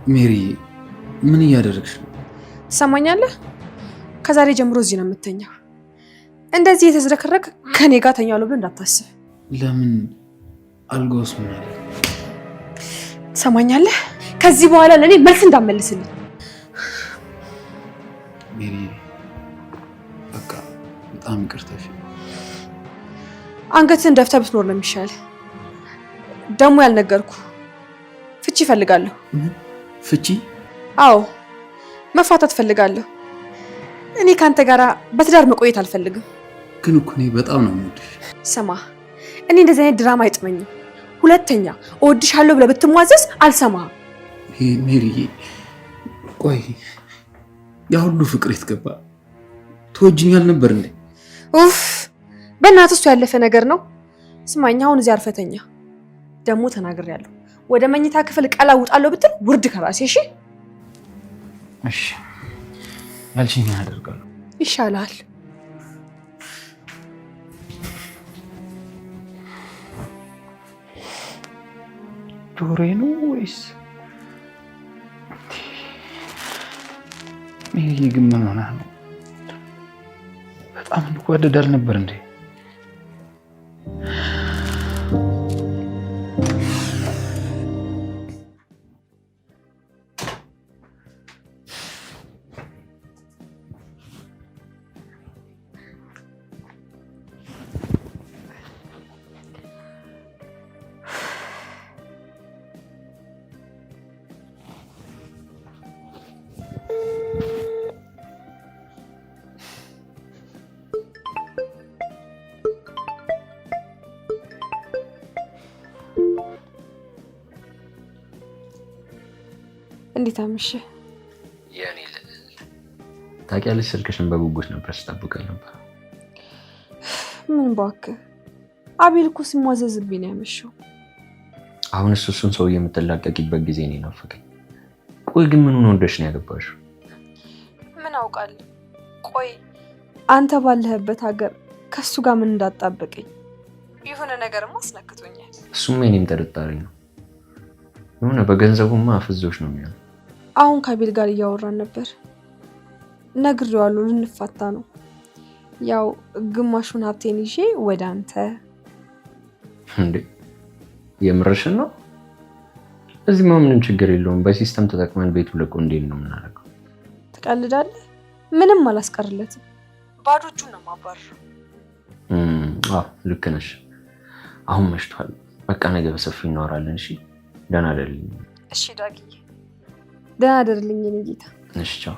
ሜሪ ምን እያደረግሽ ነው? ትሰማኛለህ? ከዛሬ ጀምሮ እዚህ ነው የምተኛው። እንደዚህ የተዝረከረክ ከኔ ጋር ተኛለሁ ብለህ እንዳታስብ። ለምን አልጋውስ ምን አለ? ትሰማኛለህ? ከዚህ በኋላ ለኔ መልስ እንዳትመልስልኝ። ሜሪ በቃ በጣም ይቅርታሽ። አንገትህን ደፍተህ ብትኖር ነው የሚሻል። ደግሞ ያልነገርኩ ፍቺ እፈልጋለሁ። ፍቺ? አዎ መፋታት እፈልጋለሁ። እኔ ካንተ ጋር በትዳር መቆየት አልፈልግም። ግን እኮ እኔ በጣም ነው የምወድሽ። ስማ፣ እኔ እንደዚህ አይነት ድራማ አይጥመኝም። ሁለተኛ እወድሻለሁ ብለህ ብትሟዘዝ አልሰማህም። ሜሪዬ ቆይ ያ ሁሉ ፍቅር የተገባ ትወጂኛል ነበር እንዴ? ኡፍ በእናትህ እሱ ያለፈ ነገር ነው። ስማኝ፣ አሁን እዚህ አርፈተኛ ደግሞ ተናግሬያለሁ። ወደ መኝታ ክፍል ቀላውጣለሁ ብትል ውርድ ከራሴ። እሺ እሺ ያልሽኝ አደርጋለሁ። ይሻላል። ጆሮዬ ነው ወይስ ሜሪ? ግን ምን ሆነህ ነው? በጣም እንዋደዳል ነበር እንዴ? እንዴት አመሸ? ያኔ ታውቂያለሽ፣ ስልክሽን በጉጉት ነበር ስጠብቀው ነበር። ምን እባክህ አቤል እኮ ሲሟዘዝብኝ ነው ያመሸው። አሁን እሱን ሰው የምትላቀቂበት ጊዜ ነው የናፈቀኝ። ቆይ ግን ምን ወንዶች ነው ያገባሽው? ምን አውቃለሁ። ቆይ አንተ ባለህበት ሀገር ከሱ ጋር ምን እንዳጣበቀኝ የሆነ ነገርማ አስነክቶኛል። እሱም የኔም ጥርጣሬ ነው። የሆነ በገንዘቡማ አፍዞሽ ነው የሚሆነው። አሁን ከአቤል ጋር እያወራን ነበር። ነግሬዋለሁ ልንፋታ ነው። ያው ግማሹን ሀብቴን ይዤ ወደ አንተ። እንዴ የምርሽን ነው? እዚህማ ምንም ችግር የለውም። በሲስተም ተጠቅመን ቤቱ ለቆ እንዴት ነው የምናደርገው? ትቀልዳለህ? ምንም አላስቀርለትም። ባዶ እጁን ነው የማባርረው። አዎ ልክ ነሽ። አሁን መሽቷል። በቃ ነገ በሰፊው እናወራለን። እሺ ደህና አይደልኝ? እሺ ዳግዬ ደህና አይደልኝ የኔ ጌታ። እሺ ቻው።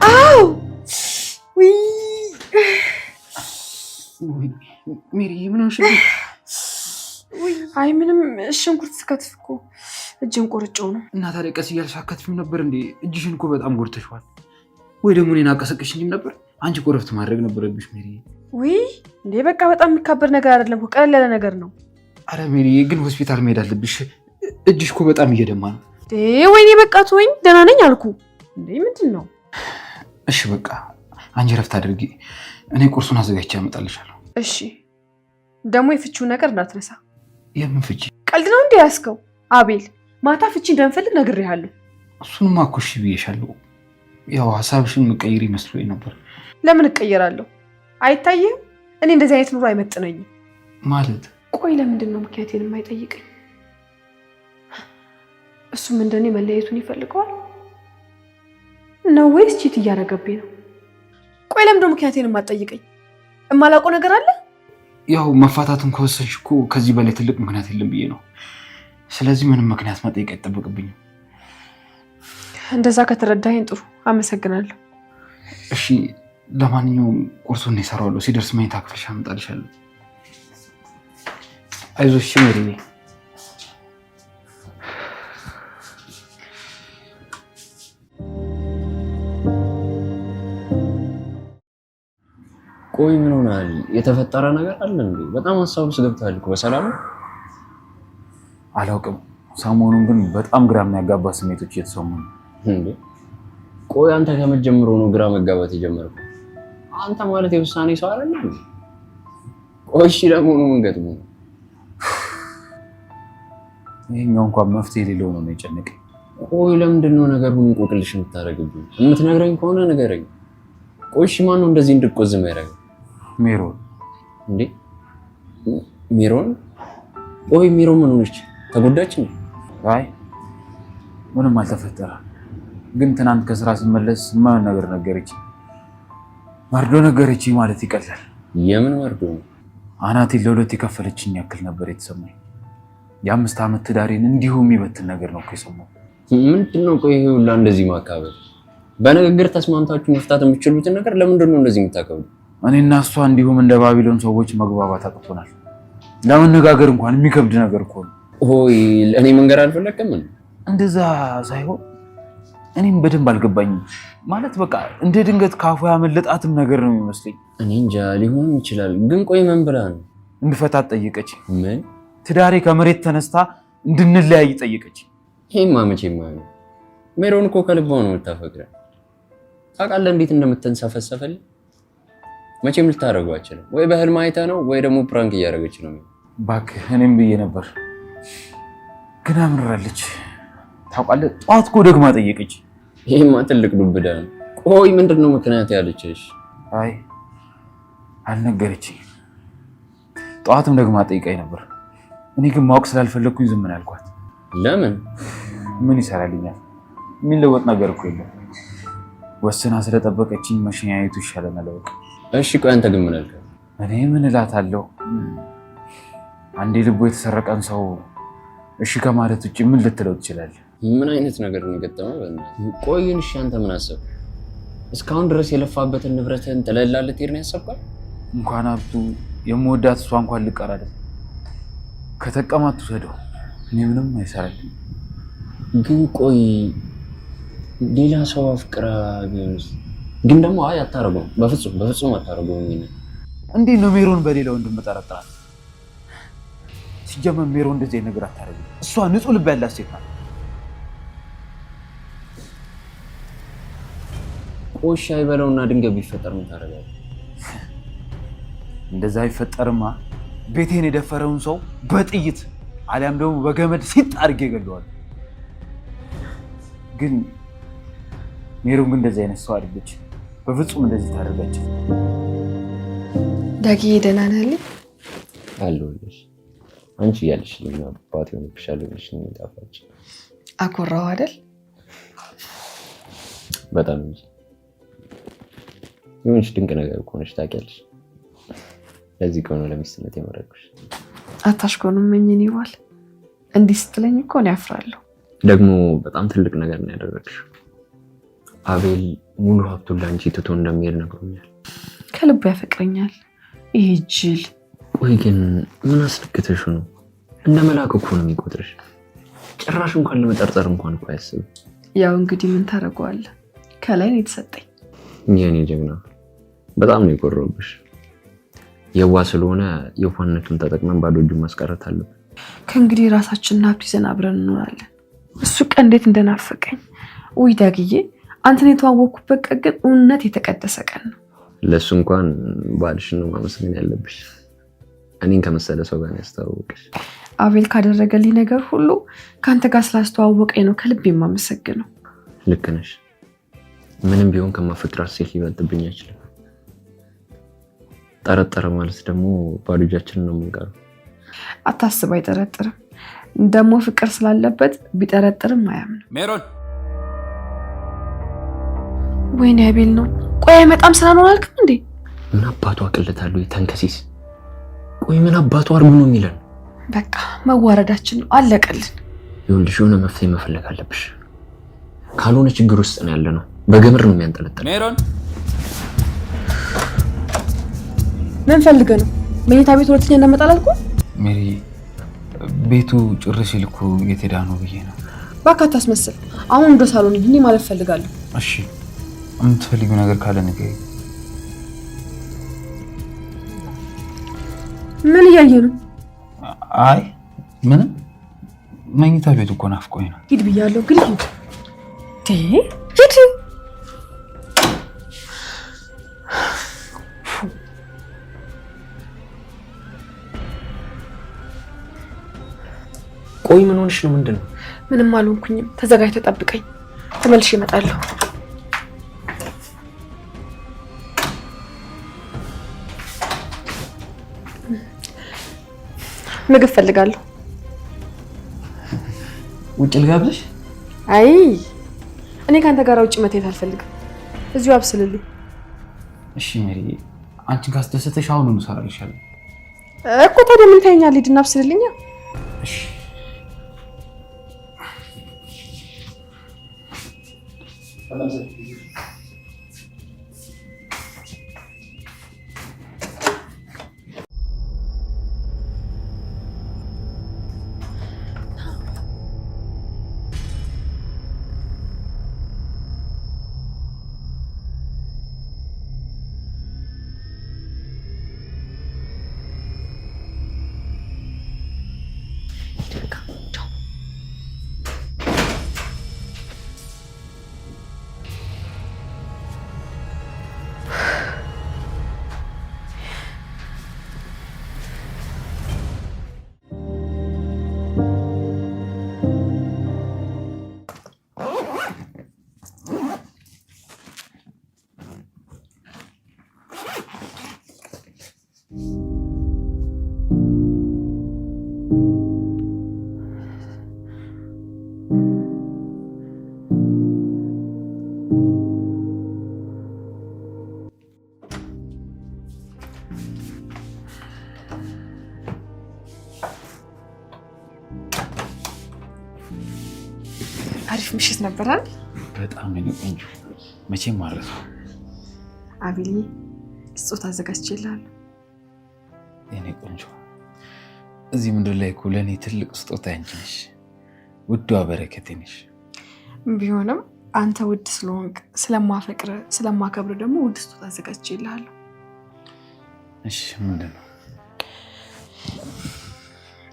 አው ዊ ሜሪ ምን ሆነሽ? አይ ምንም፣ ሽንኩርት ስከትፍ እኮ እጄን ቆርጬው ነው። እና ታዲያ ቀስ እያልሽ አከትፊም ነበር እንዴ? እጅሽን እኮ በጣም ጎድተሽዋል። ወይ ደግሞ እኔን አቀሰቅሽኝም ነበር? አንቺ እኮ ረፍት ማድረግ ነበረብሽ ሜሪ። ውይ እንዴ በቃ በጣም የሚካበድ ነገር አይደለም፣ ቀለል ያለ ነገር ነው። አረ ሜሪ ግን ሆስፒታል መሄድ አለብሽ። እጅሽ እኮ በጣም እየደማ ነው። ወይኔ በቃ ተወኝ፣ ደህና ነኝ አልኩ። እንዴ ምንድን ነው? እሺ በቃ አንቺ ረፍት አድርጊ፣ እኔ ቁርሱን አዘጋጅቼ አመጣልሻለሁ። እሺ ደግሞ የፍቺውን ነገር እንዳትረሳ። የምን ፍቺ? ቀልድ ነው እንዴ ያስከው? አቤል ማታ ፍቺ እንደምፈልግ ነግሬሃለሁ። እሱንማ እኮ እሺ ብዬሻለሁ። ያው ሀሳብሽን የምትቀይሪ መስሎኝ ነበር። ለምን እቀየራለሁ? አይታይም? እኔ እንደዚህ አይነት ኑሮ አይመጥነኝም። ማለት? ቆይ ለምንድን ነው ምክንያቴን የማይጠይቀኝ? እሱም እንደኔ መለያየቱን ይፈልገዋል ነው ወይስ ቺት እያደረገብኝ ነው? ቆይ ለምንድን ነው ምክንያቴን የማትጠይቀኝ? የማላውቀው ነገር አለ? ያው መፋታትን ከወሰንሽ እኮ ከዚህ በላይ ትልቅ ምክንያት የለም ብዬ ነው። ስለዚህ ምንም ምክንያት መጠየቅ አይጠበቅብኝም። እንደዛ ከተረዳኸኝ ጥሩ፣ አመሰግናለሁ። እሺ ለማንኛውም ቁርሱን እሰራዋለሁ። ሲደርስ መኝታ ክፍልሽ አመጣልሻለሁ። አይዞሽ ሜሪ። ቆይ ምን ሆናል? የተፈጠረ ነገር አለ እንዴ? በጣም ሀሳብ ውስጥ ገብተሃል እኮ። በሰላም አላውቅም። ሰሞኑን ግን በጣም ግራ የሚያጋባ ስሜቶች እየተሰሙ ነው። እንዴ ቆይ አንተ ከመጀመሩ ነው ግራ መጋባት የጀመረው? አንተ ማለት የውሳኔ ሰው አይደለም። ቆይ እሺ ደግሞ ምን ገጥሞ? ይሄኛው እንኳን መፍትሄ የሌለው ነው የጨነቀኝ። ቆይ ለምንድን ነው ነገሩን እንቆቅልሽ የምታደርግብኝ? የምትነግረኝ ከሆነ ንገረኝ። ቆይ እሺ ማን ነው እንደዚህ እንድቆዝም ያደረገው? ሜሮን። እንዴ ሜሮን? ቆይ ሜሮን ምን ሆነች? ተጎዳች ነው? አይ ምንም አልተፈጠረም። ግን ትናንት ከስራ ስመለስ ማን ነገር ነገረች። መርዶ ነገረች ማለት ይቀላል። የምን መርዶ ነው? አናቴን ለሁለት የከፈለችኝ ያክል ነበር የተሰማኝ። የ5 ዓመት ትዳሬን እንዲሁ የሚበትን ነገር ነው የሰማው። ምንድነው? ቆይ ይሄ ሁላ እንደዚህ ማካበል? በንግግር ተስማምታችሁ መፍታት የምትችሉትን ነገር ለምንድን ነው እንደዚህ የምታከብዱ? እኔና እሷ እንዲሁም እንደ ባቢሎን ሰዎች መግባባት አቅቶናል። ለመነጋገር እንኳን የሚከብድ ነገር እኮ ነው። ሆይ ለእኔ መንገር አልፈለግም? እንደዛ ሳይሆን እኔም በደንብ አልገባኝም። ማለት በቃ እንደ ድንገት ካፉ ያመለጣትም ነገር ነው የሚመስለኝ። እኔ እንጃ፣ ሊሆን ይችላል። ግን ቆይ ምን ብላ ነው? እንድፈታት ጠየቀች። ምን? ትዳሬ ከመሬት ተነስታ እንድንለያይ ጠየቀች። ይሄማ መቼም አይሆንም። ሜሮን እኮ ከልቧ ነው የምታፈቅረን። ታውቃለህ እንዴት እንደምትንሰፈሰፈልህ? መቼም ልታደርገው አትችልም። ወይ በህልም አይታ ነው ወይ ደግሞ ፕራንክ እያደረገች ነው። እባክህ እኔም ብዬ ነበር ግን አምራለች። ታውቃለህ ጠዋት እኮ ደግማ ጠየቀች። ይሄማ ትልቅ ዱብዳ ነው። ቆይ ምንድነው ምክንያት ያለችሽ? አይ አልነገረችኝም። ጠዋትም ደግማ ጠይቃኝ ነበር። እኔ ግን ማወቅ ስላልፈለግኩኝ ዝም ነው ያልኳት። ለምን? ምን ይሰራልኛል? የሚለወጥ ነገር እኮ የለም። ወስና ስለጠበቀችኝ መሸኛየቱ ይሻለናል። በቃ እሺ ቆይ አንተ ግን ምን አልክ? እኔ ምን እላታለሁ? አንዴ ልቦ የተሰረቀን ሰው እሺ ከማለት ውጭ ምን ልትለው ትችላለህ? ምን አይነት ነገር ነው የገጠመው? ቆይ ግን እሺ አንተ ምን አሰብክ? እስካሁን ድረስ የለፋበትን ንብረትህን ጥለህላት ልትሄድ ነው ያሰብከው? እንኳን ሀብቱ የምወዳት እሷ እንኳን ልቀር አይደል? ከተቀማት ትውሰደው፣ እኔ ምንም አይሰራልኝ። ግን ቆይ ሌላ ሰው አፍቅራ ቢሆንስ? ግን ደግሞ አይ አታረገውም፣ በፍጹም አታረገውም። እንዴት ነው ሜሮን በሌላ ወንድም መጠረጥራት? ሲጀመር ሜሮን እንደዚህ ነገር አታረግም። እሷ ንጹህ ልብ ያላት ሴት ናት። ቆሻ ይበለውና ድንገት ቢፈጠር ምን ታደርጋለህ? እንደዛ አይፈጠርማ። ቤቴን የደፈረውን ሰው በጥይት አሊያም ደግሞ በገመድ ሲጥ አድርጌ እገለዋለሁ። ግን ሜሮን ግን እንደዚህ አይነት ሰው አይደለች። በፍጹም እንደዚህ ታደርጋች። ዳጊ ደህና ነህ? አለሁልሽ። አንቺ እያለሽልኝ አባት ሆነብሻል ብለሽ ነው የጠፋች። አኮራው አይደል? በጣም እንጂ የሆንሽ ድንቅ ነገር እኮ ነሽ ታውቂያለሽ። ለዚህ እኮ ነው ለሚስትነት የመረጥኩሽ። አታሽኮኑምኝ ይባል እንዲህ ስትለኝ እኮ ነው ያፍራለሁ። ደግሞ በጣም ትልቅ ነገር ነው ያደረግሽው። አቤል ሙሉ ሀብቱን ለአንቺ ትቶ እንደሚሄድ ነግሮኛል። ከልቡ ያፈቅረኛል ይሄ ጅል። ቆይ ግን ምን አስልክተሽ ነው? እንደ መልአክ እኮ ነው የሚቆጥርሽ። ጭራሽ እንኳን ለመጠርጠር እንኳን እኮ አያስብም። ያው እንግዲህ ምን ታደርገዋለህ? ከላይ ነው የተሰጠኝ። የኔ ጀግና በጣም ነው የቆረብሽ። የዋ ስለሆነ የዋህነቱን ተጠቅመን ባዶ እጁን ማስቀረት አለብን። ከእንግዲህ ራሳችንን ሀብት ይዘን አብረን እንኖራለን። እሱ ቀን እንዴት እንደናፈቀኝ። ውይ ዳግዬ፣ አንተን የተዋወቅኩበት ቀን ግን እውነት የተቀደሰ ቀን ነው። ለሱ እንኳን ባልሽን ነው ማመስገን ያለብሽ። እኔን ከመሰለ ሰው ጋር ያስተዋወቅሽ። አቤል ካደረገልኝ ነገር ሁሉ ከአንተ ጋር ስላስተዋወቀኝ ነው ከልብ የማመሰግነው። ልክ ነሽ። ምንም ቢሆን ከማፈቅራት ሴት ሊበልጥብኝ አይችልም። ጠረጠረ ማለት ደግሞ ባዶ እጃችንን ነው የምንቀረው። አታስብ፣ አይጠረጥርም። ደግሞ ፍቅር ስላለበት ቢጠረጥርም አያምንም። ሜሮን ወይኔ አቤል ነው። ቆይ አይመጣም ስላልሆነ አልክም እንዴ? ምን አባቱ አቅልታለሁ ተንከሲስ። ቆይ ምን አባቱ አርጉ ነው የሚለን? በቃ መዋረዳችን ነው፣ አለቀልን። ይኸውልሽ የሆነ መፍትሄ መፈለግ አለብሽ። ካልሆነ ችግር ውስጥ ነው ያለ ነው። በገመድ ነው የሚያንጠለጥል። ሜሮን ምን ፈልገህ ነው? መኝታ ቤት ሁለተኛ እንደመጣል አልኩ። ሜሪ ቤቱ ጭር ሲል እኮ የት ሄዳ ነው ብዬ ነው። እባክህ አታስመስል። አሁን ወደ ሳሎን ሂድ፣ ማለት ፈልጋለሁ። እሺ የምትፈልጊው ነገር ካለ ንገሪኝ። ምን እያየህ ነው? አይ ምንም፣ መኝታ ቤቱ እኮ ናፍቆኝ ነው። ሂድ ብያለሁ፣ ግን ሂድ። ሂድ ቆይ ምን ሆነሽ ነው? ምንድነው? ምንም አልሆንኩኝም። ተዘጋጅተህ ጠብቀኝ፣ ተመልሼ እመጣለሁ። ምግብ ፈልጋለሁ። ውጭ ልጋብዝሽ? አይ እኔ ካንተ ጋር ውጭ መተት አልፈልግም። እዚሁ አብስልልኝ። እሺ ሜሪ፣ አንቺን ካስደሰተሽ አሁኑኑ እሰራልሻለሁ እኮ። ታዲያ ምን ታይኛለህ? ሂድና አብስልልኛ። እሺ አሪፍ ምሽት ነበር አይደል? በጣም ነው ቆንጆ። መቼም ማለት ነው አቢሊ ስጦታ አዘጋጅቼልሃለሁ። የኔ ቆንጆ፣ እዚህ ምድር ላይ እኮ ለእኔ ትልቅ ስጦታ አንቺ ነሽ፣ ውዷ በረከቴ ነሽ። ቢሆንም አንተ ውድ ስለሆንክ ስለማፈቅር ስለማከብር ደግሞ ውድ ስጦታ አዘጋጅቼልሃለሁ። እሺ ምንድን ነው?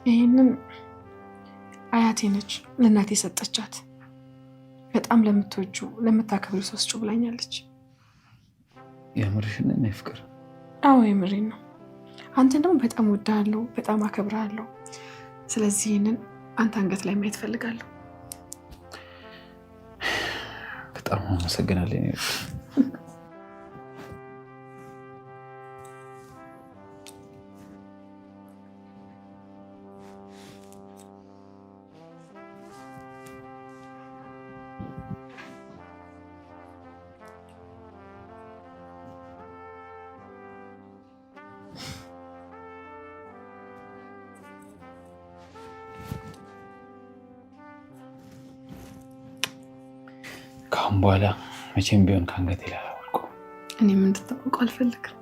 ይሄንን አያቴ ነች ለእናቴ ሰጠቻት። በጣም ለምትወጁ ለምታከብሩ ሰው ስጩ ብላኛለች። የምርሽን ነው ፍቅር? አዎ የምሬን ነው። አንተን ደግሞ በጣም ወድሃለሁ፣ በጣም አከብርሃለሁ። ስለዚህ ይሄንን አንተ አንገት ላይ ማየት ፈልጋለሁ። በጣም አመሰግናለሁ። ካሁን በኋላ መቼም ቢሆን ከአንገቴ ላይ አላወልቀውም። እኔም እንድታውቀው አልፈልግም።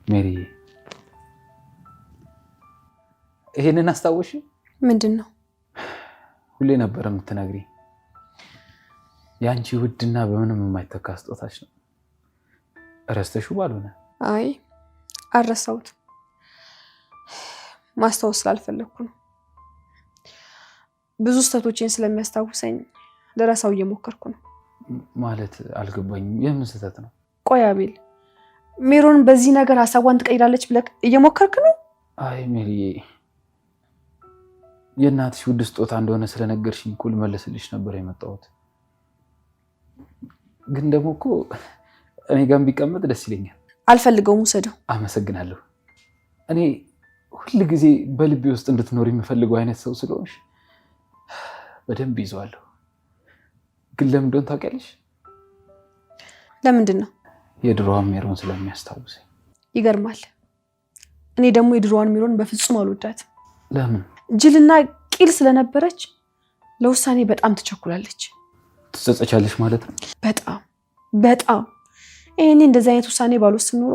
ሜሪ፣ ይሄንን አስታወሽ? ምንድን ነው? ሁሌ ነበር የምትነግሪኝ የአንቺ ውድና በምንም የማይተካ ስጦታች ነው። ረስተሽው ባልሆነ? አይ አልረሳሁትም። ማስታወስ ስላልፈለኩ ነው። ብዙ ስህተቶችን ስለሚያስታውሰኝ ልረሳው እየሞከርኩ ነው። ማለት አልገባኝም። የምን ስህተት ነው? ቆይ አቤል፣ ሜሮን በዚህ ነገር ሀሳቧን ትቀይራለች ብለህ እየሞከርክ ነው? አይ ሜሪ፣ የእናትሽ ውድ ስጦታ እንደሆነ ስለነገርሽኝ እኮ ልመለስልሽ ነበር የመጣሁት። ግን ደግሞ እኮ እኔ ጋር ቢቀመጥ ደስ ይለኛል። አልፈልገውም፣ ውሰደው። አመሰግናለሁ። እኔ ሁል ጊዜ በልቤ ውስጥ እንድትኖር የምፈልገው አይነት ሰው ስለሆንሽ በደንብ ይዘዋለሁ። ግን ለምን እንደሆነ ታውቂያለሽ? ለምንድን ነው? የድሮዋን ሜሮን ስለሚያስታውሰኝ። ይገርማል። እኔ ደግሞ የድሮዋን ሜሮን በፍጹም አልወዳትም። ለምን? ጅልና ቂል ስለነበረች ለውሳኔ በጣም ትቸኩላለች። ትጸጸቻለሽ ማለት ነው? በጣም ይሄኔ እንደዚህ አይነት ውሳኔ ባልወስን ኖሮ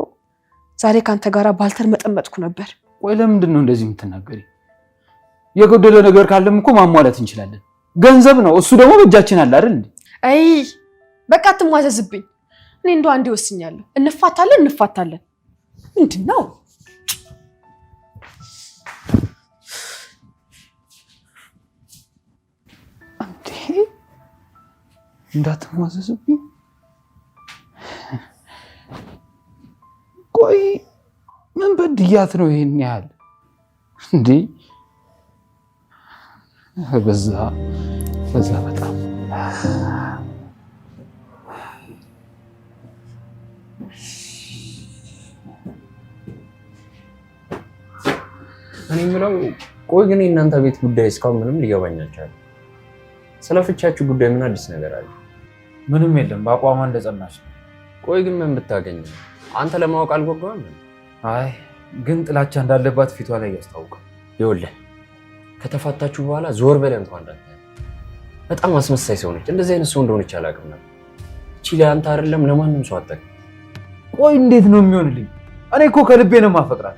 ዛሬ ካንተ ጋር ባልተር መጠመጥኩ ነበር። ቆይ ለምንድን ነው እንደዚህ የምትናገሪ? የጎደለ ነገር ካለም እኮ ማሟላት እንችላለን። ገንዘብ ነው እሱ ደግሞ በእጃችን አለ አይደል እንዴ? አይ በቃ አትሟዘዝብኝ። እኔ እንደው አንዴ ወስኛለሁ። እንፋታለን። ምንድነው? አንዴ እንዳትሟዘዝብኝ። ቆይ ምን በድያት ነው ይሄን ያህል እንዴ? በዛ በጣም እኔ የምለው ቆይ ግን የእናንተ ቤት ጉዳይ እስካሁን ምንም ሊገባኝ አልቻለም። ስለ ፍቻችሁ ጉዳይ ምን አዲስ ነገር አለ? ምንም የለም፣ በአቋሟ እንደጸናች ነው። ቆይ ግን ምን ብታገኝ አንተ ለማወቅ አልጓጓም? አይ ግን ጥላቻ እንዳለባት ፊቷ ላይ ያስታውቃል። ይኸውልህ ከተፋታችሁ በኋላ ዞር በለ እንኳን እንዳታይ። በጣም አስመሳይ ሰው ነች። እንደዚህ አይነት ሰው እንደሆነች አላውቅም ነበር። እቺ ለአንተ አይደለም ለማንም ሰው አጠቅ። ቆይ እንዴት ነው የሚሆንልኝ? እኔ እኮ ከልቤ ነው የማፈቅራት።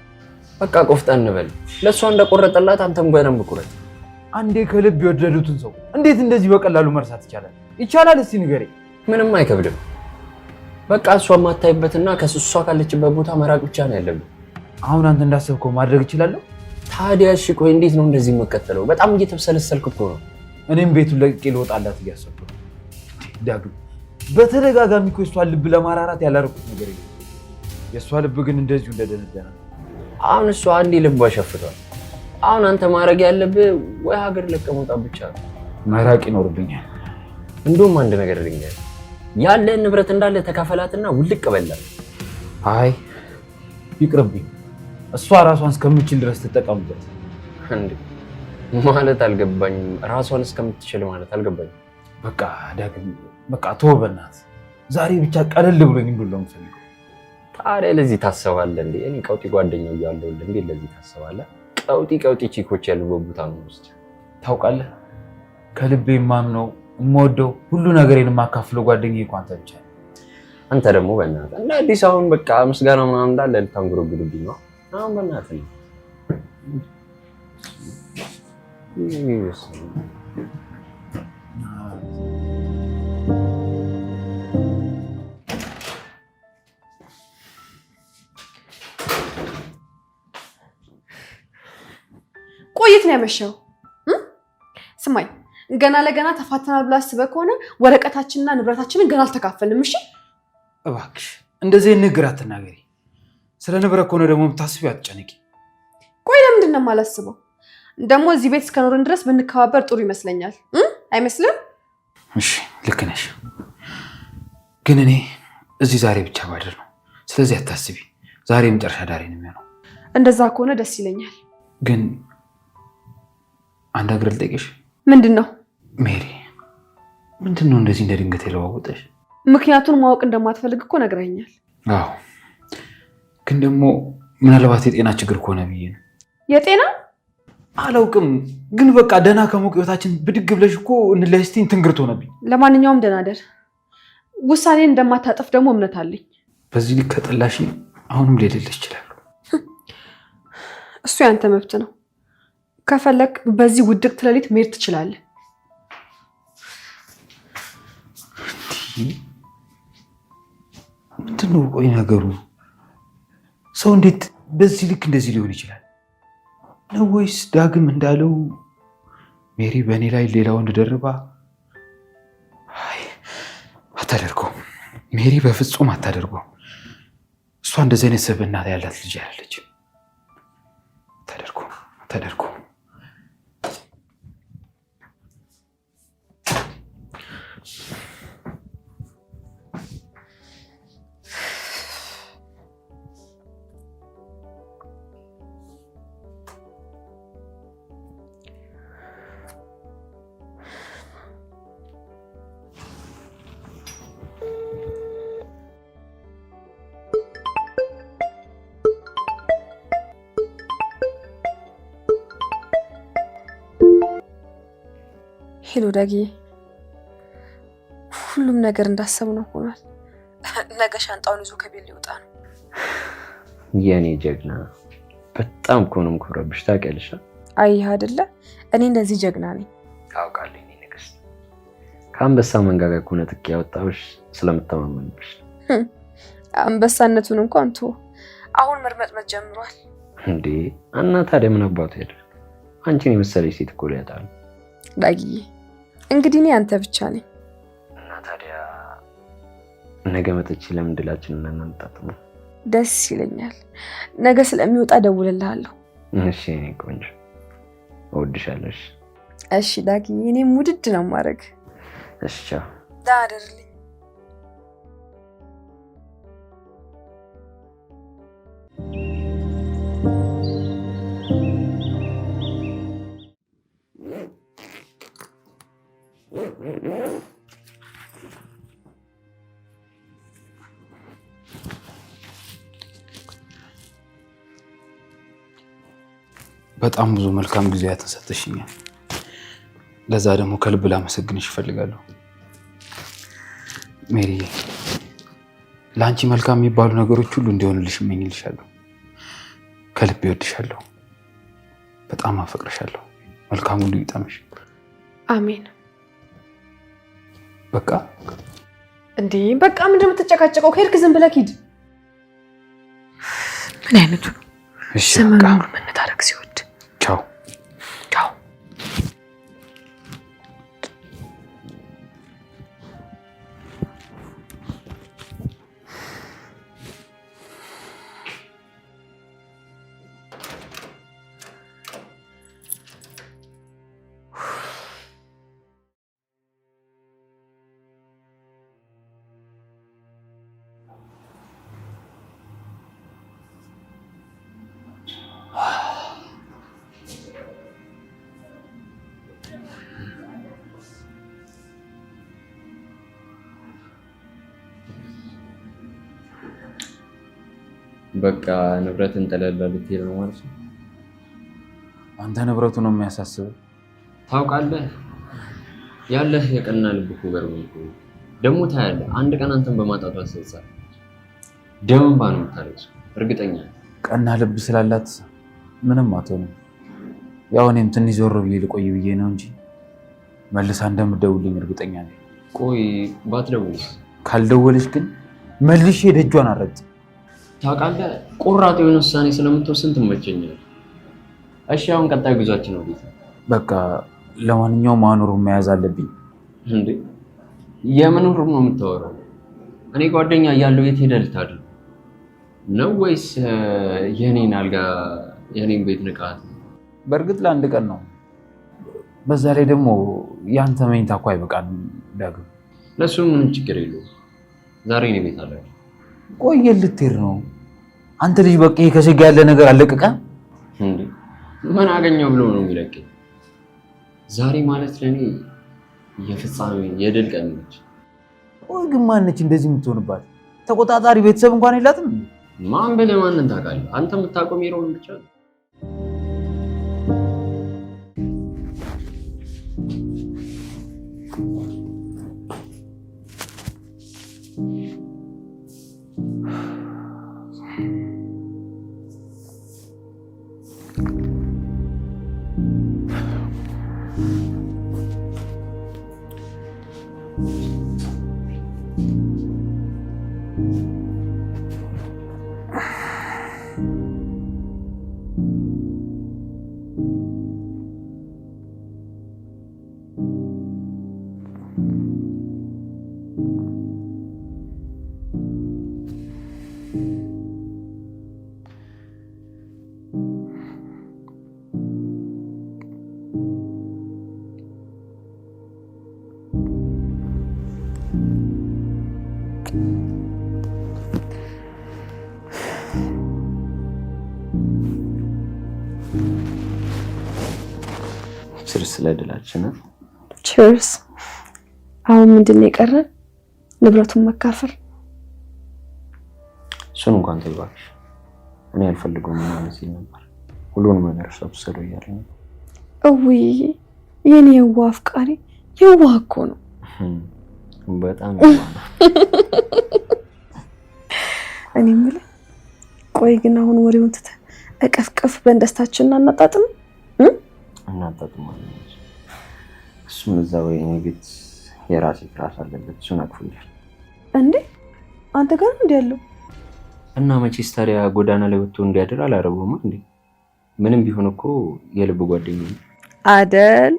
በቃ ቆፍጠን እንበል። ለእሷ እንደቆረጠላት አንተም በደንብ ቁረጥ። አንዴ ከልብ የወደዱትን ሰው እንዴት እንደዚህ በቀላሉ መርሳት ይቻላል? ይቻላል? እስቲ ንገረኝ። ምንም አይከብድም። በቃ እሷ የማታይበትና ከእሷ ካለችበት ቦታ መራቅ ብቻ ነው ያለብን። አሁን አንተ እንዳሰብከው ማድረግ እችላለሁ? ታዲያ እሺ ቆይ እንዴት ነው እንደዚህ የምቀጥለው? በጣም እየተብሰለሰልክ እኮ ነው። እኔም ቤቱን ለቅቄ ልወጣላት እያሰብኩ ነው። ዳግም በተደጋጋሚ እኮ የእሷን ልብ ለማራራት ያላረኩት ነገር የለም። የእሷ ልብ ግን እንደዚሁ እንደደነደነ። አሁን እሷ አንዴ ልቧ ሸፍቷል። አሁን አንተ ማድረግ ያለብህ ወይ ሀገር ለቀህ መውጣት ብቻ ነው። መራቅ ይኖርብኛል። እንደውም አንድ ነገር ልንገርህ፣ ያለህን ንብረት እንዳለ ተካፈላትና ውልቅ በላት። አይ ይቅርብኝ። እሷ ራሷን እስከምትችል ድረስ ትጠቀምበት። እንዴ ማለት አልገባኝም። ራሷን እስከምትችል ማለት አልገባኝም። በቃ ዳግም በቃ ተወው በእናትህ። ዛሬ ብቻ ቀለል ብሎኝ እንደው ነው የምፈልገው። ታዲያ ለዚህ ታስባለህ እንዴ? እኔ ቀውጢ ጓደኛው እያለሁልህ እንዴ ለዚህ ታስባለህ? ቀውጢ ቺኮች ያሉበት ቦታ ነው ውስጥ ታውቃለህ። ከልቤ የማምነው የምወደው ሁሉ ነገሬን የማካፍለው ጓደኛዬ እኮ አንተ ብቻ ነህ። አንተ ደግሞ በእናትህ እና አዲስ አሁን በቃ ምስጋና ምናምን እንዳለ ልታንጎረጉርብኝ ነው። አሁን በእናትህ ቆይት ነው ያመሸው። ስማኝ ገና ለገና ተፋተናል ብላ አስበህ ከሆነ ወረቀታችንና ንብረታችንን ገና አልተካፈልንም። እሺ እባክሽ እንደዚህ ንግር አትናገሪ። ስለ ንብረት ከሆነ ደግሞ የምታስቢው አትጨነቂ። ቆይ ለምንድን ነው የማላስበው? ደግሞ እዚህ ቤት እስከኖርን ድረስ ብንከባበር ጥሩ ይመስለኛል። አይመስልም? እሺ ልክ ነሽ፣ ግን እኔ እዚህ ዛሬ ብቻ ባድር ነው። ስለዚህ አታስቢ። ዛሬ የመጨረሻ ዳሬ ነው የሚሆነው። እንደዛ ከሆነ ደስ ይለኛል። ግን አንድ ነገር ልጠይቅሽ። ምንድን ነው? ሜሪ ምንድን ነው እንደዚህ እንደ ድንገት የለዋወጠሽ? ምክንያቱን ማወቅ እንደማትፈልግ እኮ ነግረኸኛል። አዎ ግን ደግሞ ምናልባት የጤና ችግር ከሆነ ብዬ ነው። የጤና አላውቅም፣ ግን በቃ ደህና ከሞቅ ህይወታችን ብድግ ብለሽ እኮ እንለስቲን ትንግርት ሆነብኝ። ለማንኛውም ደህና ደር። ውሳኔን እንደማታጠፍ ደግሞ እምነት አለኝ። በዚህ ልክ ከጠላሽ አሁንም ሊልልሽ ይችላል። እሱ ያንተ መብት ነው። ከፈለክ በዚህ ውድቅት ሌሊት መሄድ ትችላለህ። ምንድን ነው ቆይ ነገሩ? ሰው እንዴት በዚህ ልክ እንደዚህ ሊሆን ይችላል? ነው ወይስ ዳግም እንዳለው ሜሪ በእኔ ላይ ሌላ ወንድ ደርባ? አይ አታደርገውም። ሜሪ በፍጹም አታደርገውም። እሷ እንደዚህ አይነት ሰብዕና ያላት ልጅ ያለች አታደርገውም። ሄሎ ዳጊ፣ ሁሉም ነገር እንዳሰብነው ሆኗል። ነገ ሻንጣውን ይዞ ከቤት ሊወጣ ነው። የኔ ጀግና፣ በጣም እኮ ነው የምኮራብሽ። ታውቂያለሽ? አይ አይደለ? እኔ እንደዚህ ጀግና ነኝ። ታውቃለህ። እኔ ከአንበሳ መንጋጋ እኮ ነጥቄ ያወጣሁሽ ስለምተማመንብሽ። አንበሳነቱን እንኳን ተው፣ አሁን መርመጥመጥ ጀምሯል እንዴ። እና ታዲያ ምን አባቱ ያደርግ? አንቺን የመሰለሽ ሴት እኮ ሊያጣል። ዳጊዬ እንግዲህ እኔ አንተ ብቻ ነኝ። እና ታዲያ ነገ መጥቼ ለምን ድላችንን እናንጣጥም? ደስ ይለኛል። ነገ ስለሚወጣ ደውልልሃለሁ። እሺ እኔ ቆንጆ እወድሻለሁ። እሺ ዳጊዬ፣ እኔም ውድድ ነው ማድረግ። እሺ ቻው። ዳደርልኝ። በጣም ብዙ መልካም ጊዜያትን ሰጥተሽኛል። ለዛ ደግሞ ከልብ ላመሰግንሽ እፈልጋለሁ ሜሪ። ለአንቺ መልካም የሚባሉ ነገሮች ሁሉ እንዲሆንልሽ እመኝልሻለሁ። ከልብ ይወድሻለሁ። በጣም አፈቅርሻለሁ። መልካም ሁሉ ይጠምሽ። አሜን። በቃ እንዴ በቃ ምንድን ነው የምትጨቃጨቀው? ከሄድክ ዝም ብለህ ሂድ። ምን አይነቱ ነው? እሺ በቃ መነታረክ ሲወድ ቻው ቻው። በቃ ንብረትን ጠለላ ልትሄድ ነው ማለት ነው? አንተ ንብረቱ ነው የሚያሳስበው? ታውቃለህ ያለህ የቀና ልብ እኮ ገርሞኝ እኮ ደግሞ ታያለህ። አንድ ቀን አንተን በማጣቷ አሰልሳል ደም እንባ ነው የምታለቅሰው። እርግጠኛ ቀና ልብ ስላላት ምንም አትሆንም። ያው እኔም ትንሽ ዞር ብዬ ልቆይ ብዬ ነው እንጂ መልሳ እንደምትደውልኝ እርግጠኛ ነኝ። ቆይ ባትደውልስ? ካልደወለች ግን መልሼ ደጇን አልረግጥም። ታውቃለህ ቆራጥ የሆነ ውሳኔ ስለምትወስን ትመቸኛለህ። እሺ አሁን ቀጣይ ጉዟችን ነው ቤት። በቃ ለማንኛውም ማኖሩን መያዝ አለብኝ። እንዴ የምን ሩም ነው የምታወራው? እኔ ጓደኛ እያለሁ የት ሄደህ ልታድር ነው? ወይስ የኔን አልጋ የኔን ቤት ንቃት? በእርግጥ ለአንድ ቀን ነው። በዛ ላይ ደግሞ ያንተ መኝታ እኮ አይበቃም ዳግም። ለሱ ምንም ችግር የለውም። ዛሬ እኔ ቤት አለ። ቆየ ልትሄድ ነው አንተ ልጅ። በቃ ይሄ ከስጋ ያለ ነገር አለቀቀ እንዴ? ምን አገኘው ብሎ ነው የሚለቀኝ? ዛሬ ማለት ለኔ የፍጻሜ የድል ቀን ነች። ቆይ ግን ማነች እንደዚህ የምትሆንባት? ተቆጣጣሪ ቤተሰብ እንኳን የላትም። ማን ብለህ ማንን ታውቃለህ? አንተ የምታውቀው ሜሮን ብቻ ነው። ቺርስ ለድላችን። ቺርስ። አሁን ምንድን ነው የቀረን? ንብረቱን መካፈል። እሱን እንኳን ተይባሽ። እኔ አልፈልገውም ማለት ነበር። ሁሉንም ነገር ሰብስበው እያለ ነው። እውይ የኔ የዋህ አፍቃሪ የዋህ እኮ ነው። በጣም የዋህ ነው። እኔ የምልህ ቆይ ግን አሁን ወሬውን ትተህ እቀፍቀፍ በእንደስታችንን አናጣጥም? እናጣጥማለን። እሱም እዛ ወይ ቤት የራሴ ክላስ አለበት እሱን አቅፎኛል። እንዴ አንተ ጋር እንዴ ያለው እና መቼስ ታዲያ ጎዳና ላይ ወጥቶ እንዲያድር አላረገውማ እንዴ? ምንም ቢሆን እኮ የልብ ጓደኛዬ አደል።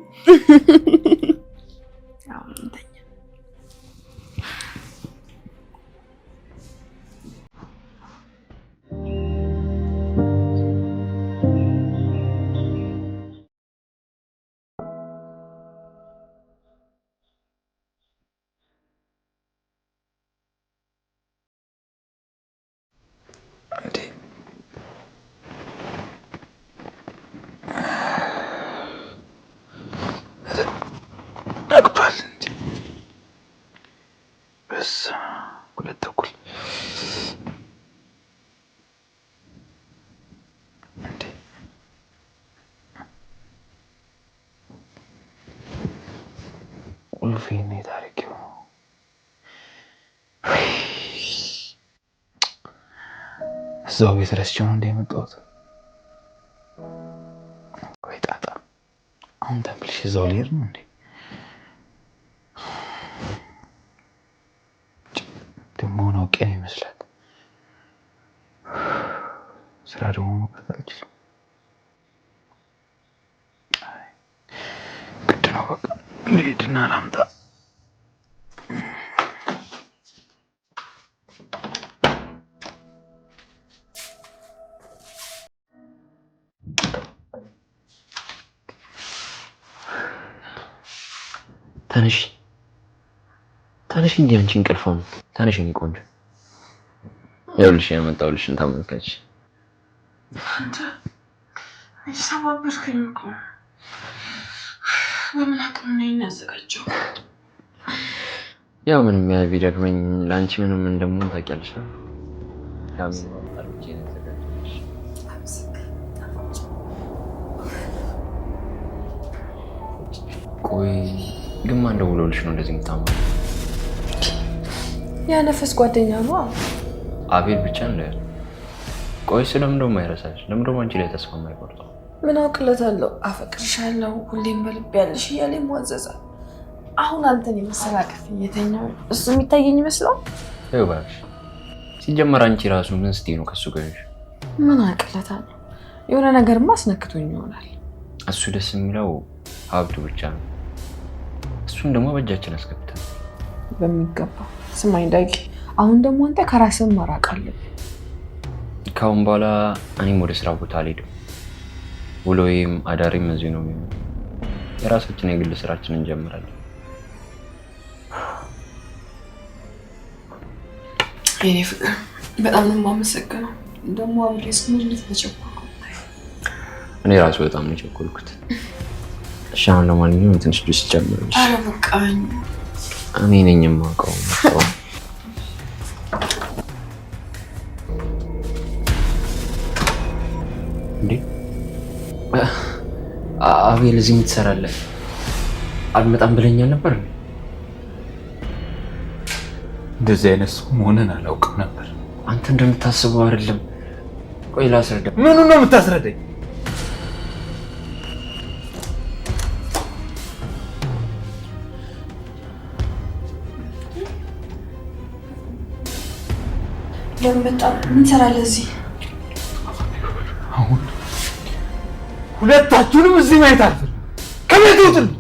ቁልፌን የታሪኬው እዛው ቤት ረስቼው እንደ የመጣሁት። ቆይ ጣጣ አሁን ተመልሼ እዛው ልሄድ ነው እንዴ? ደግሞ አውቄ ነው ይመስላል። ስራ ደግሞ መቅረት አልችልም። ግድ ነው በቃ ልሂድና ላምጣ። ተነሽ እንጂ አንቺ እንቅልፋም ተነሽ የኔ ቆንጆ። ይኸውልሽ ያመጣሁልሽን ተመልከች። አንተ ሰባበርከኝ እኮ በምን አቅም ነው ያዘጋጀው? ያው ምንም ቢደክመኝ ለአንቺ ምንም እንደምሆን ታውቂያለሽ። ያው ምን ማጣልኩ ያዘጋጀሽ። ቆይ ግን ማን ደውሎልሽ ነው እንደዚህ የምታማው? ያ ነፍስ ጓደኛ ነው አቤል ብቻ ነው። ቆይ ስለምን ደሞ አይረሳሽ? ለምን ደሞ አንቺ ላይ ተስፋ የማይቆርጠው? ምን አውቅለታለሁ? አፈቅርሻለሁ ሁሌም በልቤ ያለሽ እያለኝ ማዘዛል። አሁን አንተን የመሰላቀፍ እየተኛው እሱ የሚታየኝ ይመስላል። ይኸው እባክሽ ሲጀመር አንቺ ራሱ ምን ስትይ ነው ከሱ ጋር? ምን አውቅለታለሁ? የሆነ ነገርማ አስነክቶኝ ይሆናል። እሱ ደስ የሚለው ሀብቱ ብቻ ነው። እሱን ደግሞ በእጃችን አስገብተን በሚገባ። ስማኝ ዳጊ፣ አሁን ደግሞ አንተ ከራስህ መራቅ አለብህ። ካሁን በኋላ እኔም ወደ ስራ ቦታ አልሄድም። ውሎዬም አዳሬም እዚህ ነው የሚሆነው። የራሳችን የግል ስራችንን እንጀምራለን። የኔ ፍቅር በጣም ነው የማመሰግነው። ደግሞ አብሬስ ምን ልትቸኩል? እኔ ራሱ በጣም ነው የቸኮልኩት። እሺ አሁን ለማንኛውም ትንሽ ጁስ ጨምርልሽ። ኧረ በቃኝ። እኔ ነኝ የማውቀው። እንዴ አቤል እዚህ ምን ትሰራለህ? አልመጣም ብለኛል ነበር። እንደዚህ አይነት ሰው መሆንን አላውቅም ነበር። አንተ እንደምታስበው አይደለም። ቆይ ላስረዳ። ምኑን ነው የምታስረዳኝ? ለምን በጣም ምን ትሰራለህ እዚህ? አሁን ሁለታችሁንም እዚህ ማየት አልፈልግም። ከቤት ውጡልኝ።